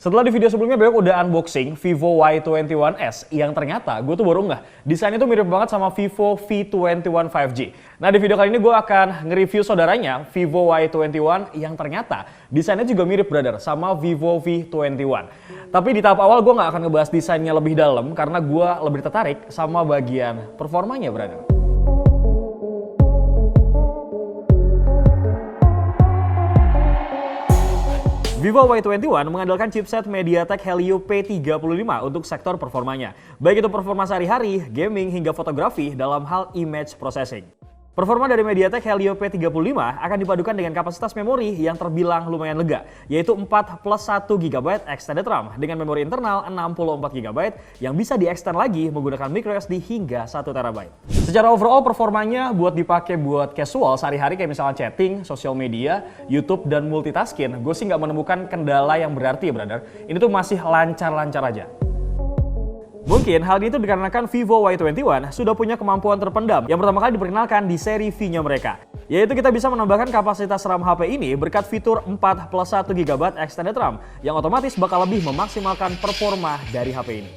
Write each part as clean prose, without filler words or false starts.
Setelah di video sebelumnya Bewok udah unboxing Vivo Y21s yang ternyata gue tuh baru nggak. Desainnya tuh mirip banget sama Vivo V21 5G. Nah di video kali ini gue akan nge-review saudaranya Vivo Y21 yang ternyata desainnya juga mirip brother sama Vivo V21. Tapi di tahap awal gue nggak akan ngebahas desainnya lebih dalam karena gue lebih tertarik sama bagian performanya brother. Vivo Y21 mengandalkan chipset MediaTek Helio P35 untuk sektor performanya, baik itu performa sehari-hari, gaming, hingga fotografi dalam hal image processing. Performa dari MediaTek Helio P35 akan dipadukan dengan kapasitas memori yang terbilang lumayan lega, yaitu 4 plus 1 GB extended RAM dengan memori internal 64 GB yang bisa di-extend lagi menggunakan microSD hingga 1 TB. Secara overall performanya buat dipakai buat casual sehari-hari kayak misalnya chatting, sosial media, YouTube, dan multitasking, gue sih nggak menemukan kendala yang berarti ya brother. Ini tuh masih lancar-lancar aja. Mungkin hal ini itu dikarenakan Vivo Y21 sudah punya kemampuan terpendam yang pertama kali diperkenalkan di seri V-nya mereka. Yaitu kita bisa menambahkan kapasitas RAM HP ini berkat fitur 4 plus 1 GB extended RAM yang otomatis bakal lebih memaksimalkan performa dari HP ini.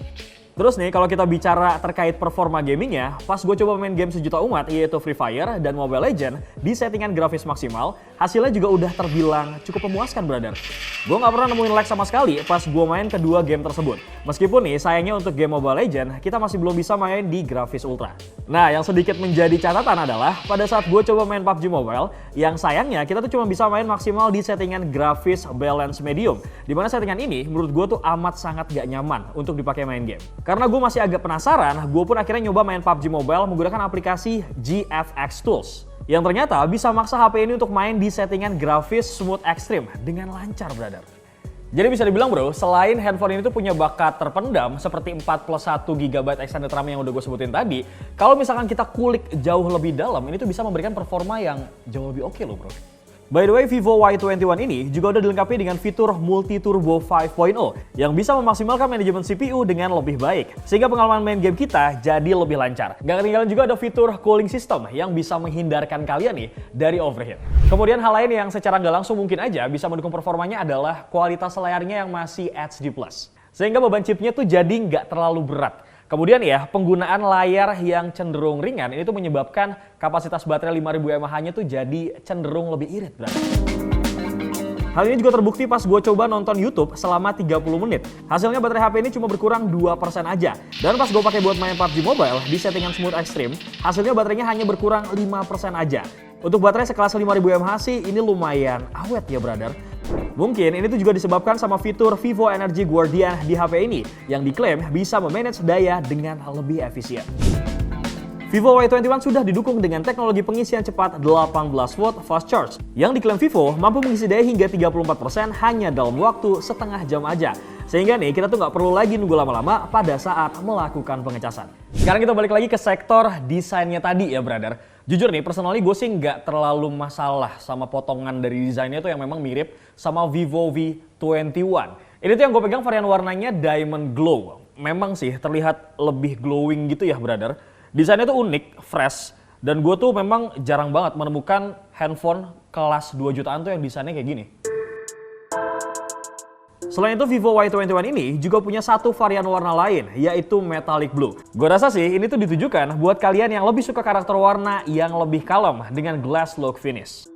Terus nih kalau kita bicara terkait performa gamingnya, pas gue coba main game sejuta umat yaitu Free Fire dan Mobile Legends di settingan grafis maksimal, hasilnya juga udah terbilang cukup memuaskan brother. Gue gak pernah nemuin lag sama sekali pas gue main kedua game tersebut. Meskipun nih sayangnya untuk game Mobile Legends kita masih belum bisa main di grafis ultra. Nah yang sedikit menjadi catatan adalah pada saat gue coba main PUBG Mobile, yang sayangnya kita tuh cuma bisa main maksimal di settingan grafis balance medium. Dimana settingan ini menurut gue tuh amat sangat gak nyaman untuk dipakai main game. Karena gue masih agak penasaran, gue pun akhirnya nyoba main PUBG Mobile menggunakan aplikasi GFX Tools. Yang ternyata bisa maksa HP ini untuk main di settingan grafis smooth extreme dengan lancar brother. Jadi bisa dibilang bro, selain handphone ini tuh punya bakat terpendam seperti 4 plus 1 GB extended RAM yang udah gue sebutin tadi, kalau misalkan kita kulik jauh lebih dalam, ini tuh bisa memberikan performa yang jauh lebih oke loh bro. By the way, Vivo Y21 ini juga udah dilengkapi dengan fitur Multi Turbo 5.0 yang bisa memaksimalkan manajemen CPU dengan lebih baik, sehingga pengalaman main game kita jadi lebih lancar. Gak ketinggalan juga ada fitur cooling system yang bisa menghindarkan kalian nih dari overheat. Kemudian hal lain yang secara nggak langsung mungkin aja bisa mendukung performanya adalah kualitas layarnya yang masih HD+. Sehingga beban chipnya tuh jadi nggak terlalu berat. Kemudian ya, penggunaan layar yang cenderung ringan ini tuh menyebabkan kapasitas baterai 5000 mAh-nya tuh jadi cenderung lebih irit berarti. Hal ini juga terbukti pas gue coba nonton YouTube selama 30 menit. Hasilnya baterai HP ini cuma berkurang 2% aja. Dan pas gue pakai buat main PUBG Mobile di settingan Smooth Extreme, hasilnya baterainya hanya berkurang 5% aja. Untuk baterai sekelas 5000 mAh sih ini lumayan awet ya brother. Mungkin ini tuh juga disebabkan sama fitur Vivo Energy Guardian di HP ini yang diklaim bisa memanage daya dengan lebih efisien. Vivo Y21 sudah didukung dengan teknologi pengisian cepat 18 watt fast charge yang diklaim Vivo mampu mengisi daya hingga 34% hanya dalam waktu setengah jam aja. Sehingga nih kita tuh nggak perlu lagi nunggu lama-lama pada saat melakukan pengecasan. Sekarang kita balik lagi ke sektor desainnya tadi ya brother. Jujur nih personally gue sih nggak terlalu masalah sama potongan dari desainnya tuh yang memang mirip sama Vivo V21. Ini tuh yang gue pegang varian warnanya Diamond Glow. Memang sih terlihat lebih glowing gitu ya brother. Desainnya tuh unik, fresh, dan gue tuh memang jarang banget menemukan handphone kelas 2 jutaan tuh yang desainnya kayak gini. Selain itu Vivo Y21 ini juga punya satu varian warna lain yaitu Metallic Blue. Gue rasa sih ini tuh ditujukan buat kalian yang lebih suka karakter warna yang lebih kalem dengan glass look finish.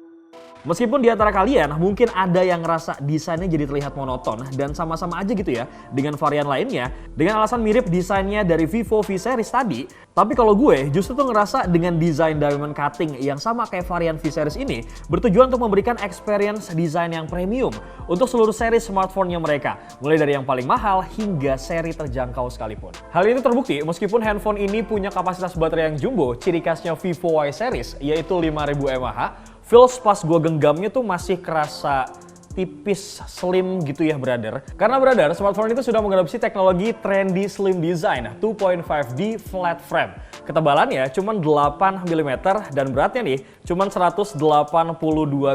Meskipun di antara kalian mungkin ada yang ngerasa desainnya jadi terlihat monoton dan sama-sama aja gitu ya dengan varian lainnya dengan alasan mirip desainnya dari Vivo V series tadi, tapi kalau gue justru tuh ngerasa dengan desain diamond cutting yang sama kayak varian V series ini bertujuan untuk memberikan experience desain yang premium untuk seluruh seri smartphone-nya mereka, mulai dari yang paling mahal hingga seri terjangkau sekalipun. Hal ini terbukti meskipun handphone ini punya kapasitas baterai yang jumbo, ciri khasnya Vivo Y series yaitu 5000 mAh. Feels pas gue genggamnya tuh masih kerasa tipis, slim gitu ya brother. Karena brother, smartphone itu sudah mengadopsi teknologi trendy slim design 2.5D flat frame. Ketebalannya cuma 8 mm dan beratnya nih cuma 182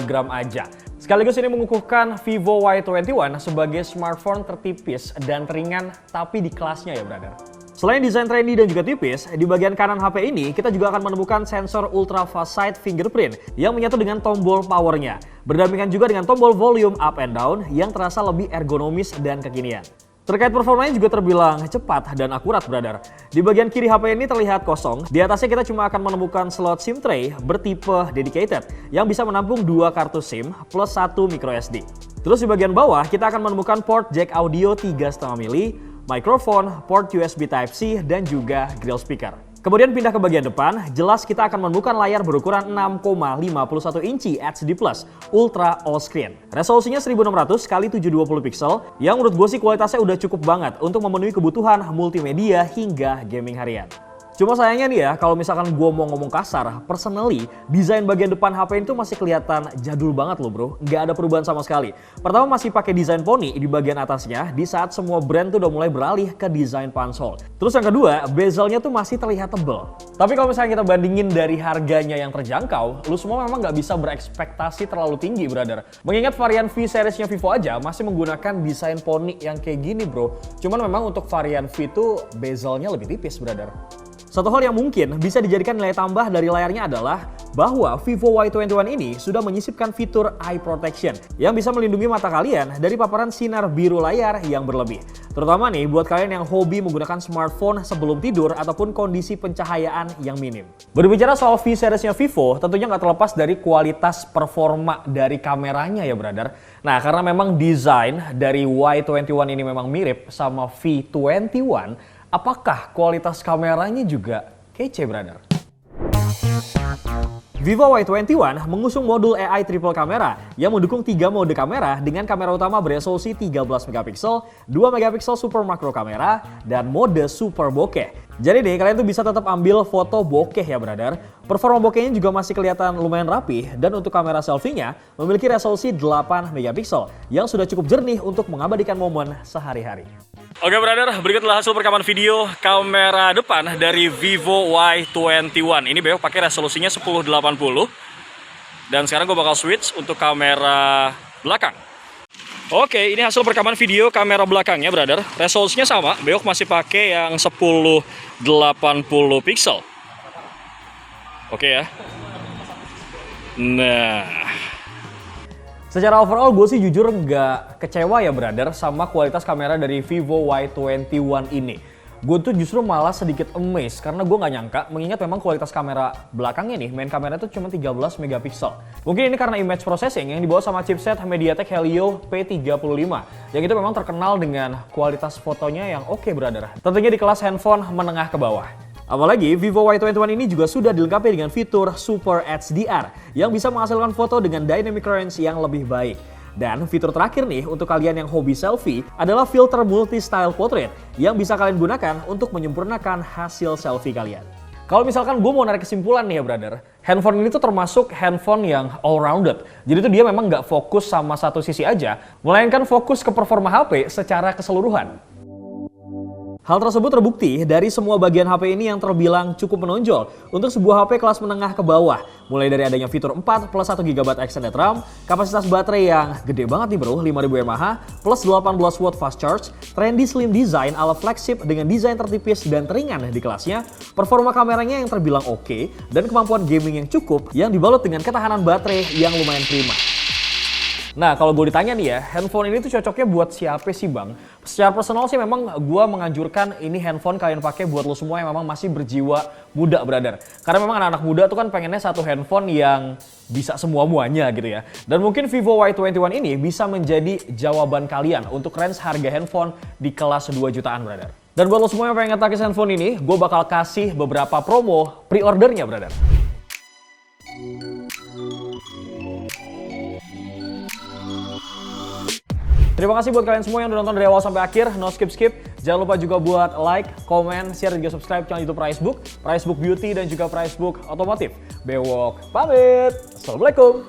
gram aja. Sekaligus ini mengukuhkan Vivo Y21 sebagai smartphone tertipis dan ringan tapi di kelasnya ya brother. Selain desain trendy dan juga tipis, di bagian kanan HP ini kita juga akan menemukan sensor ultra fast sight fingerprint yang menyatu dengan tombol powernya. Berdampingan juga dengan tombol volume up and down yang terasa lebih ergonomis dan kekinian. Terkait performanya juga terbilang cepat dan akurat, brother. Di bagian kiri HP ini terlihat kosong. Di atasnya kita cuma akan menemukan slot SIM tray bertipe dedicated yang bisa menampung 2 kartu SIM plus 1 microSD. Terus di bagian bawah kita akan menemukan port jack audio 3,5 mili, microphone, port USB Type-C, dan juga grill speaker. Kemudian pindah ke bagian depan, jelas kita akan menemukan layar berukuran 6,51 inci HD Plus Ultra All Screen. Resolusinya 1600 x 720 pixel, yang menurut gue sih kualitasnya udah cukup banget untuk memenuhi kebutuhan multimedia hingga gaming harian. Cuma sayangnya nih ya, kalau misalkan gue mau ngomong kasar, personally, desain bagian depan HP itu masih kelihatan jadul banget loh bro. Nggak ada perubahan sama sekali. Pertama masih pakai desain poni di bagian atasnya, di saat semua brand tuh udah mulai beralih ke desain pansol. Terus yang kedua, bezelnya tuh masih terlihat tebel. Tapi kalau misalnya kita bandingin dari harganya yang terjangkau, lu semua memang nggak bisa berekspektasi terlalu tinggi, brother. Mengingat varian V seriesnya Vivo aja masih menggunakan desain poni yang kayak gini bro. Cuman memang untuk varian V tuh bezelnya lebih tipis, brother. Satu hal yang mungkin bisa dijadikan nilai tambah dari layarnya adalah bahwa Vivo Y21 ini sudah menyisipkan fitur Eye Protection yang bisa melindungi mata kalian dari paparan sinar biru layar yang berlebih. Terutama nih buat kalian yang hobi menggunakan smartphone sebelum tidur ataupun kondisi pencahayaan yang minim. Berbicara soal V seriesnya Vivo, tentunya nggak terlepas dari kualitas performa dari kameranya ya brother. Nah karena memang desain dari Y21 ini memang mirip sama V21, apakah kualitas kameranya juga kece, brother? Vivo Y21 mengusung modul AI triple kamera yang mendukung 3 mode kamera dengan kamera utama beresolusi 13 megapiksel, 2 megapiksel super makro kamera, dan mode super bokeh. Jadi nih kalian tuh bisa tetap ambil foto bokeh ya brother. Performa bokehnya juga masih kelihatan lumayan rapi dan untuk kamera selfie-nya memiliki resolusi 8 megapiksel yang sudah cukup jernih untuk mengabadikan momen sehari-hari. Oke brother, berikutlah hasil perekaman video kamera depan dari Vivo Y21. Ini Bewok pakai resolusinya 1080. Dan sekarang gue bakal switch untuk kamera belakang. Oke, ini hasil perekaman video kamera belakangnya brother. Resolusinya sama, Bewok masih pakai yang 1080 pixel. Oke ya. Nah, secara overall gue sih jujur nggak kecewa ya brother sama kualitas kamera dari Vivo Y21 ini. Gue tuh justru malah sedikit amazed karena gue nggak nyangka mengingat memang kualitas kamera belakangnya nih, main kamera tuh cuma 13 megapiksel. Mungkin ini karena image processing yang dibawa sama chipset MediaTek Helio P35 yang itu memang terkenal dengan kualitas fotonya yang oke brother. Tentunya di kelas handphone menengah ke bawah. Apalagi Vivo Y21 ini juga sudah dilengkapi dengan fitur Super HDR yang bisa menghasilkan foto dengan dynamic range yang lebih baik. Dan fitur terakhir nih untuk kalian yang hobi selfie adalah filter multi-style portrait yang bisa kalian gunakan untuk menyempurnakan hasil selfie kalian. Kalau misalkan gue mau narik kesimpulan nih ya brother, handphone ini tuh termasuk handphone yang all-rounded. Jadi tuh dia memang nggak fokus sama satu sisi aja, melainkan fokus ke performa HP secara keseluruhan. Hal tersebut terbukti dari semua bagian HP ini yang terbilang cukup menonjol untuk sebuah HP kelas menengah ke bawah. Mulai dari adanya fitur 4 plus 1 GB extended RAM, kapasitas baterai yang gede banget nih bro, 5000 mAh, plus 18 watt fast charge, trendy slim design ala flagship dengan desain tertipis dan teringan di kelasnya, performa kameranya yang terbilang oke, dan kemampuan gaming yang cukup yang dibalut dengan ketahanan baterai yang lumayan prima. Nah kalau gue ditanya nih ya, handphone ini tuh cocoknya buat siapa sih bang? Secara personal sih memang gue menganjurkan ini handphone kalian pakai buat lo semua yang memang masih berjiwa muda brother. Karena memang anak-anak muda tuh kan pengennya satu handphone yang bisa semua-muanya gitu ya. Dan mungkin Vivo Y21 ini bisa menjadi jawaban kalian untuk range harga handphone di kelas 2 jutaan brother. Dan buat lo semua yang pengen ngetakis handphone ini, gue bakal kasih beberapa promo pre-ordernya brother. Terima kasih buat kalian semua yang udah nonton dari awal sampai akhir, no skip-skip. Jangan lupa juga buat like, komen, share, dan juga subscribe channel YouTube Pricebook Beauty, dan juga Pricebook Otomotif. Bewok pamit. Assalamualaikum.